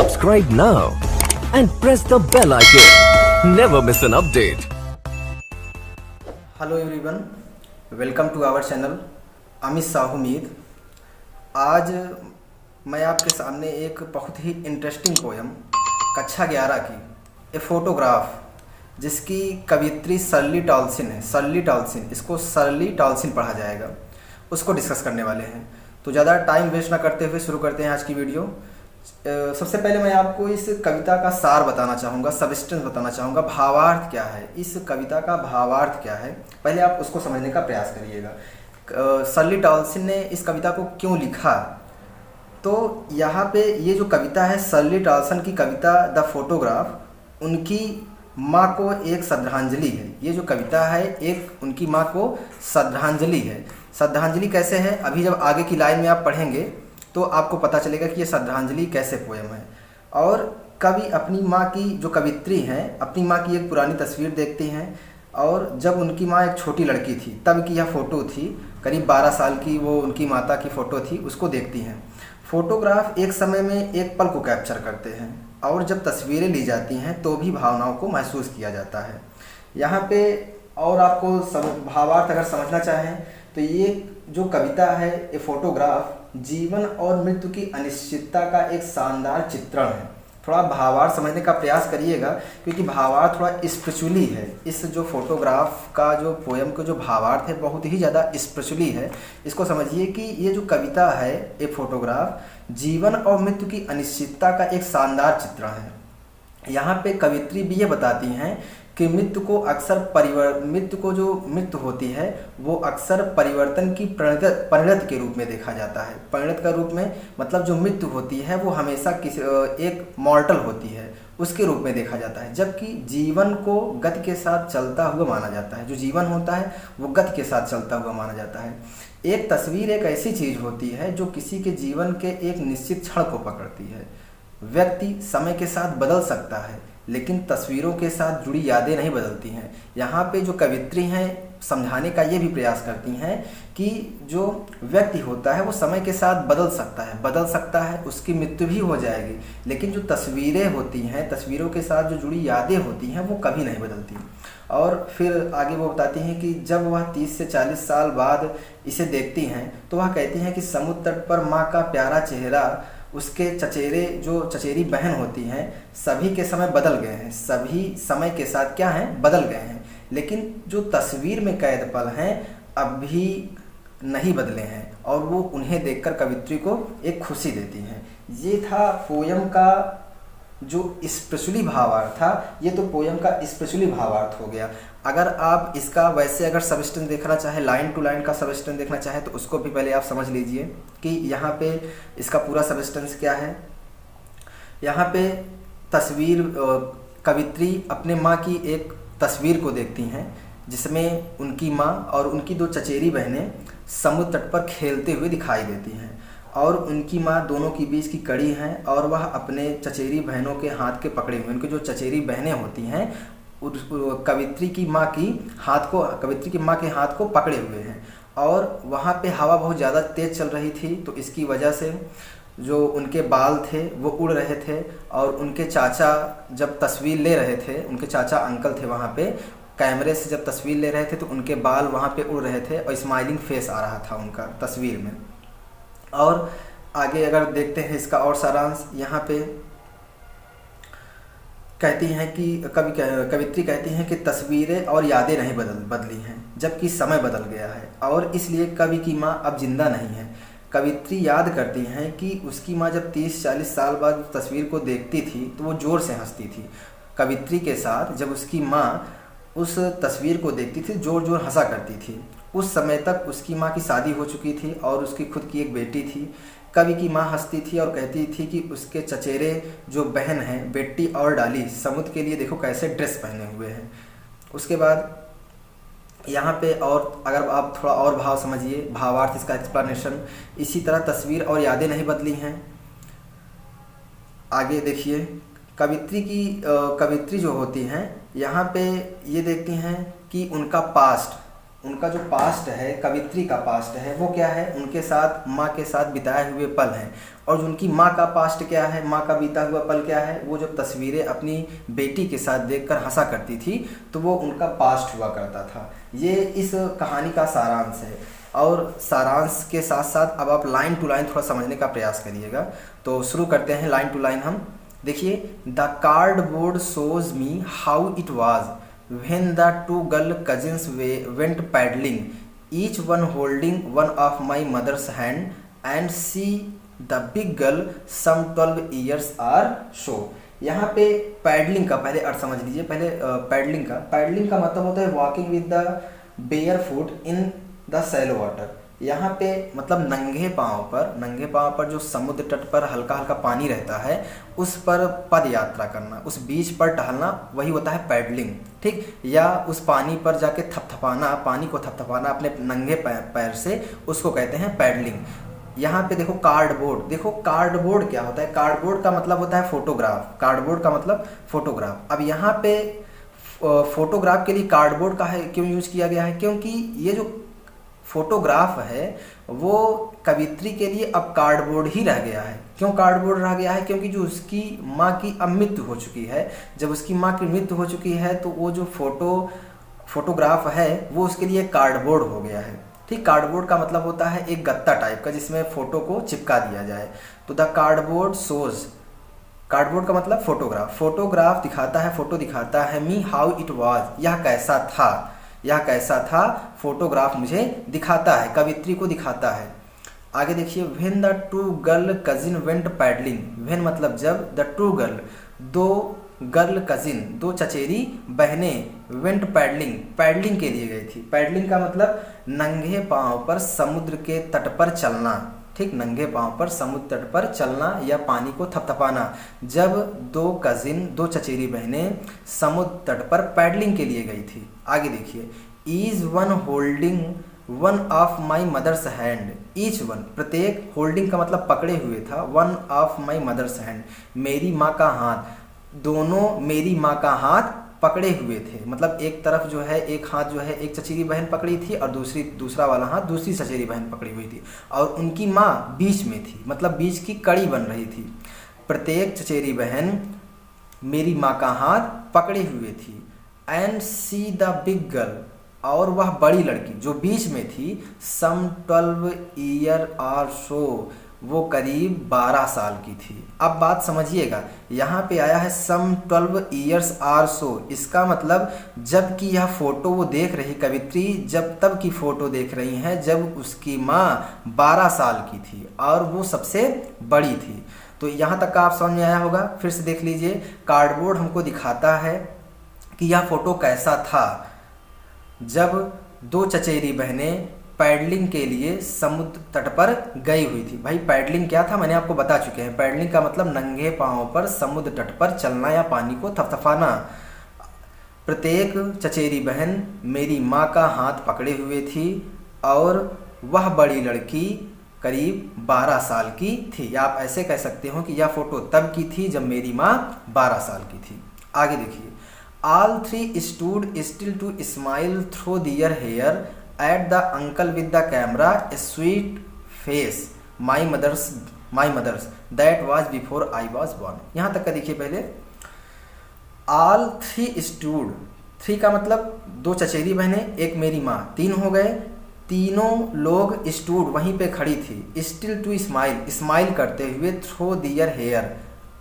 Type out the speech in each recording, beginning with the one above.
Subscribe now and press the bell icon. Never miss an update. Hello everyone, welcome to our channel Amit Sahu मीद। आज मैं आपके सामने एक बहुत ही इंटरेस्टिंग पोयम कक्षा 11 की ए फोटोग्राफ, जिसकी कवियत्री सर्ली टॉल्सन है। सर्ली टॉल्सन, इसको सर्ली टॉल्सन पढ़ा जाएगा, उसको डिस्कस करने वाले हैं। तो ज़्यादा टाइम वेस्ट ना करते हुए शुरू करते हैं आज की वीडियो। सबसे पहले मैं आपको इस कविता का सार बताना चाहूँगा, सबस्टेंस बताना चाहूँगा, भावार्थ क्या है, इस कविता का भावार्थ क्या है, पहले आप उसको समझने का प्रयास करिएगा। सर्ली टॉल्सन ने इस कविता को क्यों लिखा, तो यहाँ पे ये जो कविता है सर्ली टॉल्सन की कविता द फोटोग्राफ, उनकी माँ को एक श्रद्धांजलि है। ये जो कविता है एक उनकी माँ को श्रद्धांजलि है। श्रद्धांजलि कैसे है, अभी जब आगे की लाइन में आप पढ़ेंगे तो आपको पता चलेगा कि ये श्रद्धांजलि कैसे पोयम है। और कवि अपनी माँ की, जो कवित्री हैं, अपनी माँ की एक पुरानी तस्वीर देखती हैं, और जब उनकी माँ एक छोटी लड़की थी तब की यह फ़ोटो थी, करीब 12 साल की वो उनकी माता की फ़ोटो थी, उसको देखती हैं। फोटोग्राफ एक समय में एक पल को कैप्चर करते हैं, और जब तस्वीरें ली जाती हैं तो भी भावनाओं को महसूस किया जाता है। यहाँ पे और आपको भावार्थ अगर समझना चाहें तो ये जो कविता है ये फोटोग्राफ जीवन और मृत्यु की अनिश्चितता का एक शानदार चित्रण है। थोड़ा भावार्थ समझने का प्रयास करिएगा, क्योंकि भावार्थ थोड़ा स्पिरिचुअली है। इस जो फोटोग्राफ का जो पोयम का जो भावार्थ है बहुत ही ज़्यादा स्पिरिचुअली है। इसको समझिए कि ये जो कविता है ये फोटोग्राफ जीवन और मृत्यु की अनिश्चितता का एक शानदार चित्रण है। यहाँ पे कवित्री भी ये बताती हैं कि मृत्यु को जो मृत्यु होती है वो अक्सर परिवर्तन की परिणत के रूप में देखा जाता है। परिणत का रूप में मतलब जो मृत्यु होती है वो हमेशा एक मॉर्टल होती है, उसके रूप में देखा जाता है, जबकि जीवन को गति के साथ चलता हुआ माना जाता है। जो जीवन होता है वो गति के साथ चलता हुआ माना जाता है। एक तस्वीर एक ऐसी चीज़ होती है जो किसी के जीवन के एक निश्चित क्षण को पकड़ती है। व्यक्ति समय के साथ बदल सकता है, लेकिन तस्वीरों के साथ जुड़ी यादें नहीं बदलती हैं। यहाँ पे जो कवित्री हैं समझाने का ये भी प्रयास करती हैं कि जो व्यक्ति होता है वो समय के साथ बदल सकता है, उसकी मृत्यु भी हो जाएगी, लेकिन जो तस्वीरें होती हैं, तस्वीरों के साथ जो जुड़ी यादें होती हैं वो कभी नहीं बदलती। और फिर आगे वो बताती हैं कि जब वह 30 से 40 साल बाद इसे देखती हैं तो वह कहती हैं कि समुद्र तट पर माँ का प्यारा चेहरा, उसके चचेरे जो चचेरी बहन होती हैं, सभी के समय बदल गए हैं, सभी समय के साथ क्या हैं, बदल गए हैं, लेकिन जो तस्वीर में कैद पल हैं अभी नहीं बदले हैं, और वो उन्हें देखकर कवित्री को एक खुशी देती हैं। ये था पोयम का जो स्पिरिचुअली भावार्थ था। ये तो पोयम का स्पिरिचुअली भावार्थ हो गया। अगर आप इसका वैसे अगर सबस्टेंस देखना चाहे, लाइन टू लाइन का सबस्टेंस देखना चाहे, तो उसको भी पहले आप समझ लीजिए कि यहाँ पे इसका पूरा सबस्टेंस क्या है। यहाँ पे तस्वीर, कवित्री अपने माँ की एक तस्वीर को देखती हैं जिसमें उनकी माँ और उनकी 2 चचेरी बहनें समुद्र तट पर खेलते हुए दिखाई देती हैं, और उनकी माँ दोनों के बीच की कड़ी हैं, और वह अपने चचेरी बहनों के हाथ के पकड़े हुए, उनकी जो चचेरी बहनें होती हैं कवित्री की माँ के हाथ को पकड़े हुए हैं। और वहाँ पे हवा बहुत ज़्यादा तेज़ चल रही थी, तो इसकी वजह से जो उनके बाल थे वो उड़ रहे थे, और उनके चाचा जब तस्वीर ले रहे थे, उनके चाचा अंकल थे वहाँ पे, कैमरे से जब तस्वीर ले रहे थे तो उनके बाल वहाँ पे उड़ रहे थे और स्माइलिंग फेस आ रहा था उनका तस्वीर में। और आगे अगर देखते हैं इसका और सारांश, यहाँ पे कहती हैं कि कवित्री कहती हैं कि तस्वीरें और यादें नहीं बदली हैं, जबकि समय बदल गया है, और इसलिए कवि की माँ अब जिंदा नहीं है। कवित्री याद करती हैं कि उसकी माँ जब 30-40 साल बाद तस्वीर को देखती थी तो वो ज़ोर से हंसती थी। कवित्री के साथ जब उसकी माँ उस तस्वीर को देखती थी ज़ोर हंसा करती थी। उस समय तक उसकी माँ की शादी हो चुकी थी और उसकी खुद की एक बेटी थी। कवि की माँ हंसती थी और कहती थी कि उसके चचेरे जो बहन हैं बेटी और डाली समुद्र के लिए देखो कैसे ड्रेस पहने हुए हैं। उसके बाद यहाँ पे और अगर आप थोड़ा और भाव समझिए, भावार्थ, इसका एक्सप्लेनेशन, इसी तरह तस्वीर और यादें नहीं बदली हैं। आगे देखिए, कवित्री जो होती हैं यहाँ पे ये देखती हैं कि उनका पास्ट, उनका जो पास्ट है, कवित्री का पास्ट है, वो क्या है, उनके साथ माँ के साथ बिताए हुए पल हैं। और जो उनकी माँ का पास्ट क्या है, माँ का बीता हुआ पल क्या है, वो जब तस्वीरें अपनी बेटी के साथ देखकर हंसा करती थी तो वो उनका पास्ट हुआ करता था। ये इस कहानी का सारांश है। और सारांश के साथ साथ अब आप लाइन टू लाइन थोड़ा समझने का प्रयास करिएगा। तो शुरू करते हैं लाइन टू लाइन हम। देखिए, the cardboard shows me how it was when the two girl cousins went paddling, each one holding one of my mother's hand, and see the big girl some 12 years or so। यहाँ पे paddling का पहले अर्थ समझ लीजिए। पहले paddling का मतलब होता है walking with the bare foot in the shallow water. यहाँ पे मतलब नंगे पाँव पर जो समुद्र तट पर हल्का हल्का पानी रहता है उस पर पद यात्रा करना, उस बीच पर टहलना, वही होता है पैडलिंग, ठीक। या उस पानी पर जाके पानी को थपथपाना अपने नंगे पैर से, उसको कहते हैं पैडलिंग। यहाँ पे देखो कार्डबोर्ड क्या होता है। कार्डबोर्ड का मतलब होता है फोटोग्राफ। अब यहाँ पे फोटोग्राफ के लिए कार्डबोर्ड का है क्यों यूज किया गया है, क्योंकि ये जो फोटोग्राफ है वो कवित्री के लिए अब कार्डबोर्ड ही रह गया है। क्यों कार्डबोर्ड रह गया है, क्योंकि जो उसकी माँ की अब मृत्यु हो चुकी है। जब उसकी माँ की मृत्यु हो चुकी है तो वो जो फोटोग्राफ है वो उसके लिए कार्डबोर्ड हो गया है, ठीक। कार्डबोर्ड का मतलब होता है एक गत्ता टाइप का जिसमें फोटो को चिपका दिया जाए। तो द कार्डबोर्ड शोज, कार्डबोर्ड का मतलब फोटोग्राफ दिखाता है, फोटो दिखाता है मी हाउ इट वाज, यह कैसा था, फोटोग्राफ मुझे दिखाता है, कवित्री को दिखाता है। आगे देखिए, when the two girl cousin went paddling, when मतलब जब, द टू गर्ल दो गर्ल कजिन दो चचेरी बहनें वेंट पैडलिंग के लिए गई थी। पैडलिंग का मतलब नंगे पांव पर समुद्र के तट पर चलना, ठीक। नंगे पांव पर समुद्र तट पर चलना या पानी को थपथपाना। जब दो चचेरी बहनें समुद्र तट पर पैडलिंग के लिए गई थी। आगे देखिए, each one holding one of my mother's hand, each one प्रत्येक, होल्डिंग का मतलब पकड़े हुए था, one of my mother's hand मेरी माँ का हाथ, दोनों मेरी माँ का हाथ पकड़े हुए थे। मतलब एक तरफ जो है एक हाथ जो है एक चचेरी बहन पकड़ी थी और दूसरा वाला हाथ दूसरी चचेरी बहन पकड़ी हुई थी और उनकी माँ बीच में थी, मतलब बीच की कड़ी बन रही थी। प्रत्येक चचेरी बहन मेरी माँ का हाथ पकड़े हुए थी। And see the big girl, और वह बड़ी लड़की जो बीच में थी, सम 12 ईयर और सो, वो करीब 12 साल की थी। अब बात समझिएगा, यहाँ पे आया है सम 12 ईयर्स आर सो, इसका मतलब जबकि यह फोटो वो देख रही कवित्री, जब तब की फोटो देख रही हैं जब उसकी माँ 12 साल की थी और वो सबसे बड़ी थी। तो यहाँ तक का आप समझ में आया होगा। फिर से देख लीजिए, कार्डबोर्ड हमको दिखाता है कि यह फोटो कैसा था जब दो चचेरी बहनें पैडलिंग के लिए समुद्र तट पर गई हुई थी। भाई पैडलिंग क्या था मैंने आपको बता चुके हैं। पैडलिंग का मतलब नंगे पांव पर समुद्र तट पर चलना या पानी को थपथपाना। प्रत्येक चचेरी बहन मेरी माँ का हाथ पकड़े हुए थी और वह बड़ी लड़की करीब 12 साल की थी। या आप ऐसे कह सकते हो कि यह फोटो तब की थी जब मेरी माँ 12 साल की थी। आगे देखिए, All three stood still to smile through their hair at the uncle with the camera, a sweet face, my mother's, that was before I was born। यहाँ तक का देखिए पहले, all three stood, 3 का मतलब दो चचेरी बहनें एक मेरी माँ, 3 हो गए। तीनों लोग stood वहीं पे खड़ी थी, still to smile करते हुए, through their hair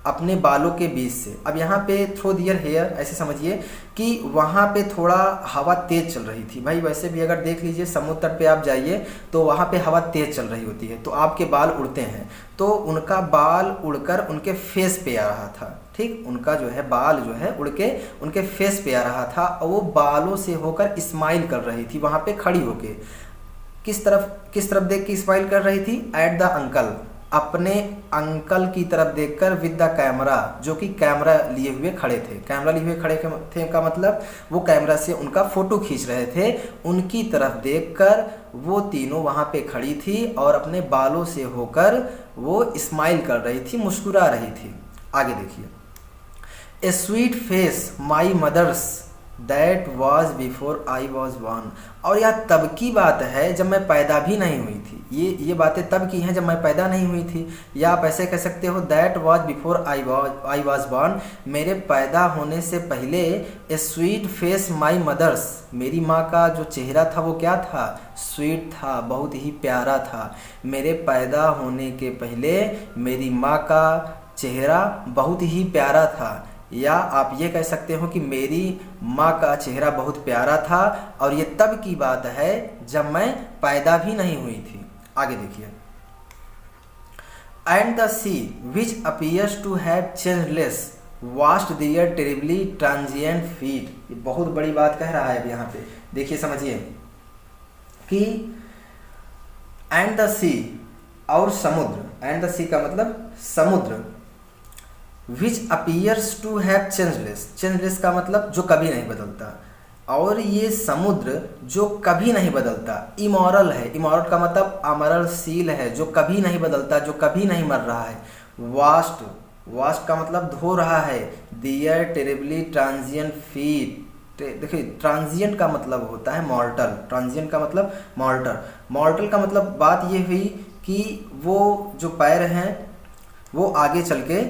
अपने बालों के बीच से। अब यहाँ पे थ्रो दियर हेयर ऐसे समझिए कि वहाँ पे थोड़ा हवा तेज चल रही थी। भाई वैसे भी अगर देख लीजिए समुद्र तट पे आप जाइए तो वहाँ पे हवा तेज चल रही होती है तो आपके बाल उड़ते हैं, तो उनका बाल उड़कर उनके फेस पे आ रहा था, ठीक। उनका जो है बाल जो है उड़ के उनके फेस पे आ रहा था और वो बालों से होकर स्माइल कर रही थी वहाँ पे खड़ी होके। किस तरफ देख के स्माइल कर रही थी? एट द अंकल, अपने अंकल की तरफ देखकर, विद द कैमरा, जो कि कैमरा लिए हुए खड़े थे। कैमरा लिए हुए खड़े थे का मतलब वो कैमरा से उनका फोटो खींच रहे थे। उनकी तरफ देखकर वो तीनों वहाँ पे खड़ी थी और अपने बालों से होकर वो स्माइल कर रही थी, मुस्कुरा रही थी। आगे देखिए, a sweet face my mother's, that was before I was born. और यह तब की बात है जब मैं पैदा भी नहीं हुई थी। ये बातें तब की हैं जब मैं पैदा नहीं हुई थी। या आप ऐसे कह सकते हो that was before I was born, मेरे पैदा होने से पहले a sweet face my mother's, मेरी माँ का जो चेहरा था वो क्या था, स्वीट था, बहुत ही प्यारा था। मेरे पैदा होने के पहले मेरी माँ का चेहरा बहुत ही प्यारा था। या आप ये कह सकते हो कि मेरी माँ का चेहरा बहुत प्यारा था और ये तब की बात है जब मैं पैदा भी नहीं हुई थी। आगे देखिए, and the sea which appears to have changeless vast there terribly transient feet. ये बहुत बड़ी बात कह रहा है अब यहाँ पे, देखिए समझिए कि एंड द सी और समुद्र, एंड द सी का मतलब समुद्र, which appears to have changeless, changeless का मतलब जो कभी नहीं बदलता, और ये समुद्र जो कभी नहीं बदलता इमोरल है। इमोरल का मतलब अमरलशील है, जो कभी नहीं बदलता, जो कभी नहीं मर रहा है। वास्ट, वास्ट का मतलब धो रहा है। दियर टेरिबली ट्रांजिएंट फीट, देखिए ट्रांजिएंट का मतलब होता है मॉर्टल, ट्रांजिएंट का मतलब मॉर्टल, मॉर्टल का मतलब बात ये हुई कि वो जो पैर हैं वो आगे चल के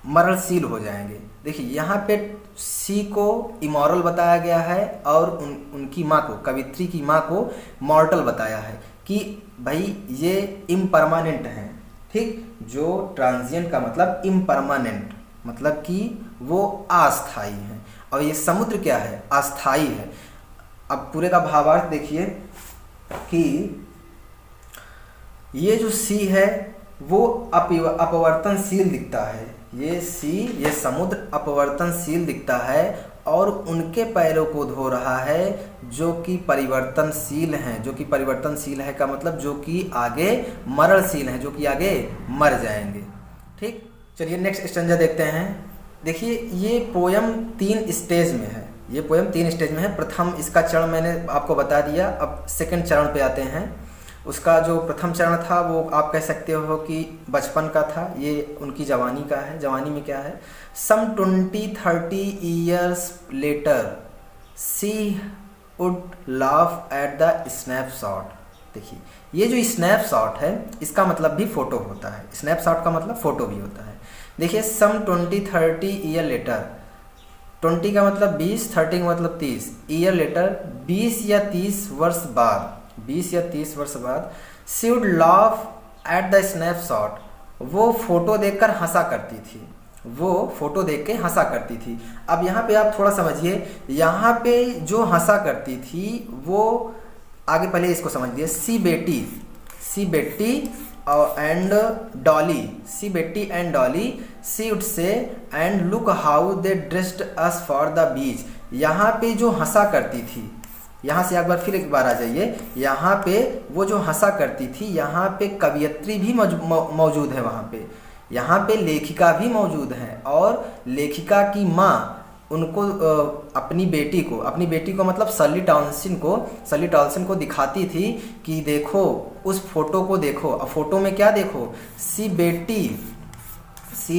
मरणशील हो जाएंगे। देखिए यहाँ पे सी को इमोरल बताया गया है और उनकी माँ को, कवित्री की माँ को मॉर्टल बताया है कि भाई ये इम्परमानेंट हैं। ठीक, जो ट्रांजिएंट का मतलब इम्परमानेंट, मतलब कि वो अस्थाई हैं, और ये समुद्र क्या है, अस्थाई है। अब पूरे का भावार्थ देखिए कि ये जो सी है वो अपवर्तनशील दिखता है। ये सी, ये समुद्र अपवर्तनशील दिखता है और उनके पैरों को धो रहा है जो कि परिवर्तनशील हैं। जो कि परिवर्तनशील है का मतलब जो कि आगे मरणशील हैं, जो कि आगे मर जाएंगे। ठीक, चलिए नेक्स्ट स्टैंजा देखते हैं। देखिए ये पोयम 3 स्टेज में है, ये पोयम 3 स्टेज में है। प्रथम इसका चरण मैंने आपको बता दिया, अब सेकंड चरण पे आते हैं। उसका जो प्रथम चरण था वो आप कह सकते हो कि बचपन का था, ये उनकी जवानी का है। जवानी में क्या है, सम 20-30 years later she would laugh at the snapshot. देखिए ये जो स्नैपशॉट है इसका मतलब भी फोटो होता है, स्नैपशॉट का मतलब फोटो भी होता है। देखिए सम 20-30 year later, 20 का मतलब 20, 30 का मतलब 30, ईयर लेटर 20 या 30 वर्ष बाद, 20 या 30 वर्ष बाद, she would laugh at the snapshot, वो फोटो देखकर हंसा करती थी, वो फोटो देख के हंसा करती थी। अब यहाँ पे आप थोड़ा समझिए, यहाँ पे जो हंसा करती थी वो आगे पहले इसको समझ लिए। सी Betty and Dolly, see Betty and Dolly, she would say and look how they dressed us for the beach. यहाँ पे जो हंसा करती थी, यहाँ से एक बार आ जाइए, यहाँ पे वो जो हंसा करती थी, यहाँ पे कवियत्री भी मौजूद है, वहाँ पे यहाँ पे लेखिका भी मौजूद है, और लेखिका की माँ उनको अपनी बेटी को मतलब सली टॉल्सन को दिखाती थी कि देखो उस फोटो को देखो। अब फोटो में क्या देखो, सी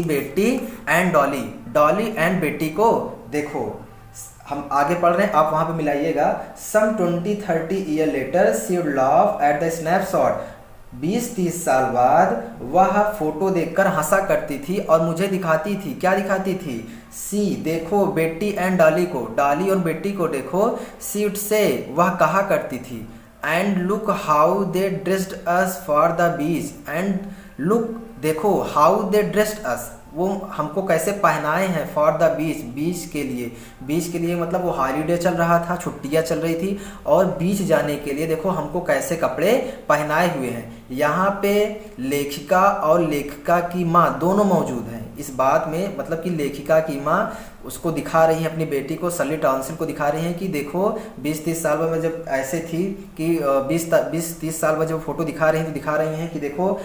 बेटी एंड डॉली एंड बेटी को देखो। हम आगे पढ़ रहे हैं, आप वहां पे मिलाइएगा। सम 20-30 year later she would laugh at the snapshot, 20-30 साल बाद वह फोटो देखकर हंसा करती थी और मुझे दिखाती थी। क्या दिखाती थी, सी देखो बेटी एंड डॉली को, डॉली और बेटी को देखो। सी वुड से वह कहा करती थी, and look how they dressed us for the beach, and look देखो हाउ दे ड्रेस्ड अस, वो हमको कैसे पहनाए हैं, फॉर द बीच, बीच के लिए मतलब वो हॉलीडे चल रहा था, छुट्टियां चल रही थी, और बीच जाने के लिए देखो हमको कैसे कपड़े पहनाए हुए हैं। यहाँ पे लेखिका और लेखिका की माँ दोनों मौजूद हैं इस बात में, मतलब कि लेखिका की माँ उसको दिखा रही है, अपनी बेटी को, सली टॉल्सन को दिखा रही हैं कि देखो 20-30 साल में जब ऐसे थी कि 20-30 साल में जब फोटो दिखा रही हैं तो दिखा रही हैं कि देखो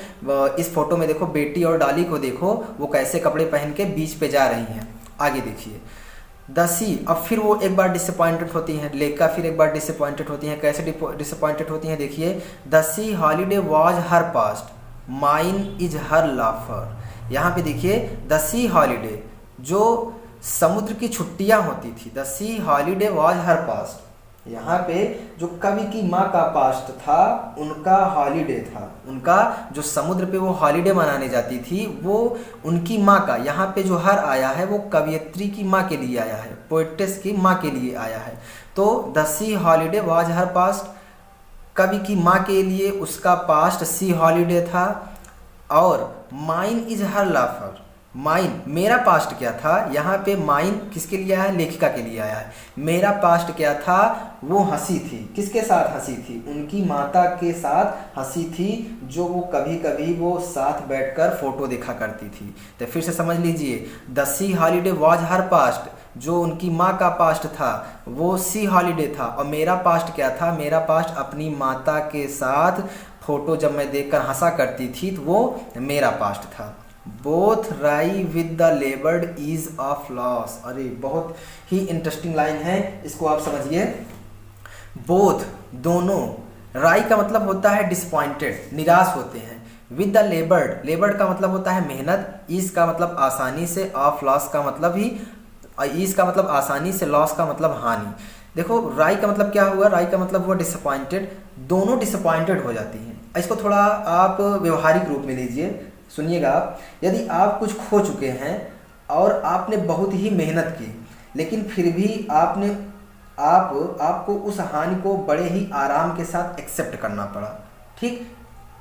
इस फोटो में देखो बेटी और डॉली को देखो वो कैसे कपड़े पहन के बीच पे जा रही हैं। आगे देखिए दसी, अब फिर वो एक बार डिसअपॉइंटेड होती हैं, लेखिका फिर एक बार डिसअपॉइंटेड होती हैं। कैसे डिसअपॉइंटेड होती हैं, देखिए दसी holiday was her past, mine is her laughter. यहाँ पे देखिए दसी हॉलीडे, जो समुद्र की छुट्टियां होती थी। The C holiday was her past. यहाँ पे जो कवि की माँ का पास्ट था उनका हॉलीडे था, उनका जो समुद्र पे वो हॉलीडे मनाने जाती थी वो उनकी माँ का, यहाँ पे जो हर आया है वो कवयित्री की माँ के लिए आया है, पोएट्रेस की माँ के लिए आया है। तो the C holiday was her past, कवि की माँ के लिए उसका पास्ट सी हॉलीडे था। और माइन इज हर लाफर, माइन मेरा पास्ट क्या था, यहाँ पे माइन किसके लिए आया है, लेखिका के लिए आया है। मेरा पास्ट क्या था, वो हंसी थी, किसके साथ हंसी थी, उनकी माता के साथ हंसी थी, जो वो कभी कभी वो साथ बैठकर फोटो देखा करती थी। तो फिर से समझ लीजिए, the C holiday was her past, जो उनकी माँ का पास्ट था वो सी हॉलीडे था। और मेरा पास्ट क्या था, मेरा पास्ट अपनी माता के साथ फोटो जब मैं देखकर हंसा करती थी तो वो मेरा पास्ट था। बोथ राई with the लेबर्ड is of loss. अरे बहुत ही इंटरेस्टिंग लाइन है, इसको आप समझिए। बोथ दोनों, राई का मतलब होता है डिसपॉइंटेड, निराश होते हैं। विद द लेबर्ड, लेबर्ड का मतलब होता है मेहनत, ईज का मतलब आसानी से, ऑफ लॉस का मतलब ही, ईज का मतलब आसानी से, लॉस का मतलब हानि। देखो राई का मतलब क्या हुआ, राई का मतलब हुआ डिसअपॉइंटेड, दोनों डिसअपॉइंटेड हो जाती हैं। इसको थोड़ा आप व्यवहारिक रूप में लीजिए, सुनिएगा आप। यदि आप कुछ खो चुके हैं और आपने बहुत ही मेहनत की, लेकिन फिर भी आपको उस हानि को बड़े ही आराम के साथ एक्सेप्ट करना पड़ा, ठीक।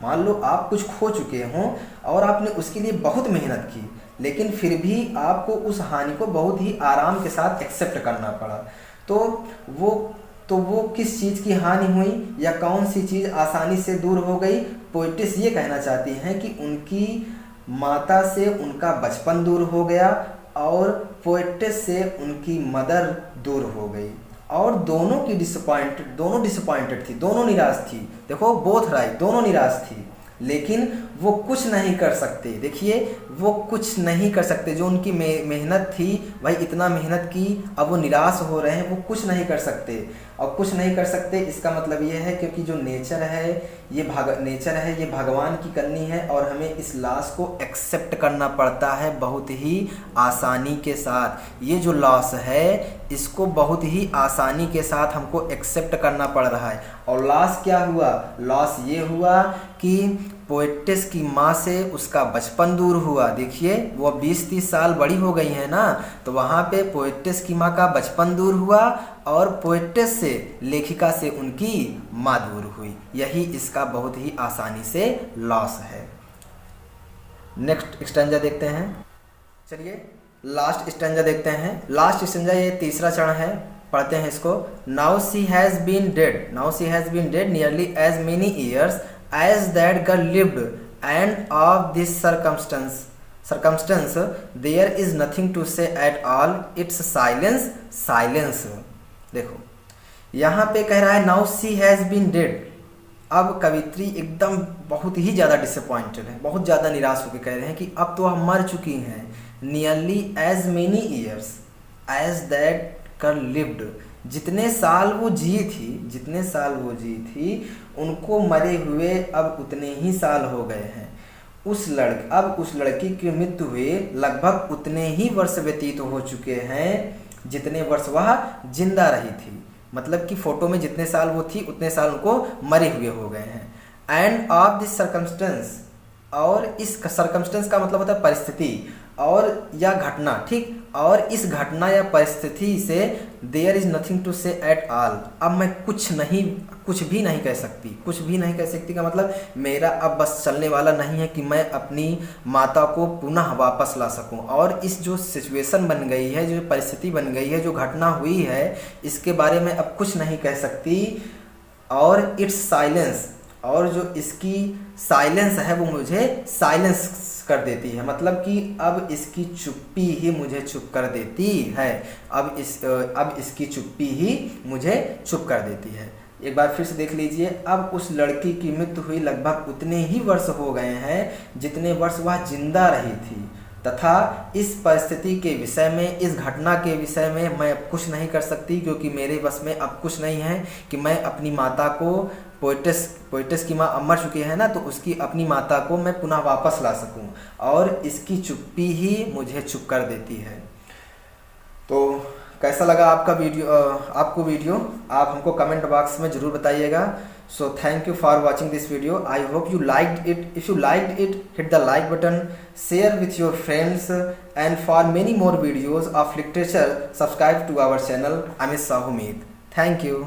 मान लो आप कुछ खो चुके हों और आपने उसके लिए बहुत मेहनत की, लेकिन फिर भी आपको उस हानि को बहुत ही आराम के साथ एक्सेप्ट करना पड़ा। तो वो किस चीज़ की हानि हुई या कौन सी चीज़ आसानी से दूर हो गई। पोएटिस ये कहना चाहती हैं कि उनकी माता से उनका बचपन दूर हो गया और पोएटिस से उनकी मदर दूर हो गई, और दोनों डिसअपॉइंटेड थी, दोनों निराश थी। देखो बोथ राइट, दोनों निराश थी, लेकिन वो कुछ नहीं कर सकते। देखिए वो कुछ नहीं कर सकते, जो उनकी मेहनत थी, भाई इतना मेहनत की, अब वो निराश हो रहे हैं, वो कुछ नहीं कर सकते। और कुछ नहीं कर सकते इसका मतलब ये है क्योंकि जो नेचर है ये भगवान की करनी है, और हमें इस लॉस को एक्सेप्ट करना पड़ता है बहुत ही आसानी के साथ। ये जो लॉस है इसको बहुत ही आसानी के साथ हमको एक्सेप्ट करना पड़ रहा है। और लॉस क्या हुआ, लॉस ये हुआ कि पोएटिस की माँ से उसका बचपन दूर हुआ। देखिए वो 20-30 साल बड़ी हो गई है ना, तो वहाँ पे पोएटिस की माँ का बचपन दूर हुआ और पोएटिस से, लेखिका से उनकी माँ दूर हुई। यही इसका बहुत ही आसानी से लॉस है। नेक्स्ट स्टैंजा देखते हैं। चलिए लास्ट स्टैंजा देखते हैं। लास्ट स्टैंजा ये तीसरा चरण है, पढ़ते हैं इसको। Now she has been dead nearly as many years as that girl lived, and of this circumstance there is nothing to say at all, it's silence। देखो यहाँ पे कह रहा है now she has been dead। अब कवित्री एकदम बहुत ही ज़्यादा डिसअपॉइंटेड है, बहुत ज़्यादा निराश होकर कह रहे हैं कि अब तो हम मर चुकी हैं। Nearly as many years as that girl lived, जितने साल वो जी थी उनको मरे हुए अब उतने ही साल हो गए हैं। अब उस लड़की की मृत्यु हुए लगभग उतने ही वर्ष व्यतीत हो चुके हैं जितने वर्ष वह जिंदा रही थी। मतलब कि फोटो में जितने साल वो थी उतने साल उनको मरे हुए हो गए हैं। एंड ऑफ दिस सर्कमस्टेंस, और इस सर्कमस्टेंस का मतलब होता है परिस्थिति और या घटना, ठीक। और इस घटना या परिस्थिति से देयर इज नथिंग टू से एट ऑल, अब मैं कुछ भी नहीं कह सकती का मतलब मेरा अब बस चलने वाला नहीं है कि मैं अपनी माता को पुनः वापस ला सकूं। और इस जो सिचुएशन बन गई है, जो परिस्थिति बन गई है, जो घटना हुई है, इसके बारे में अब कुछ नहीं कह सकती। और इट्स साइलेंस, और जो इसकी साइलेंस है वो मुझे साइलेंस कर देती है, मतलब कि अब इसकी चुप्पी ही मुझे चुप कर देती है। अब इसकी चुप्पी ही मुझे चुप कर देती है। एक बार फिर से देख लीजिए। अब उस लड़की की मृत्यु हुई लगभग उतने ही वर्ष हो गए हैं जितने वर्ष वह जिंदा रही थी, तथा इस परिस्थिति के विषय में, इस घटना के विषय में मैं अब कुछ नहीं कर सकती, क्योंकि मेरे बस में अब कुछ नहीं है कि मैं अपनी माता को, पोएटिस की माँ अब मर चुकी है ना, तो उसकी अपनी माता को मैं पुनः वापस ला सकूं। और इसकी चुप्पी ही मुझे चुप कर देती है। तो कैसा लगा आपको वीडियो आप हमको कमेंट बॉक्स में ज़रूर बताइएगा। So thank you for watching this video. I hope you liked it. If you liked it, hit the like button, share with your friends, and for many more videos of literature, subscribe to our channel. I'm Sahu Meet. Thank you.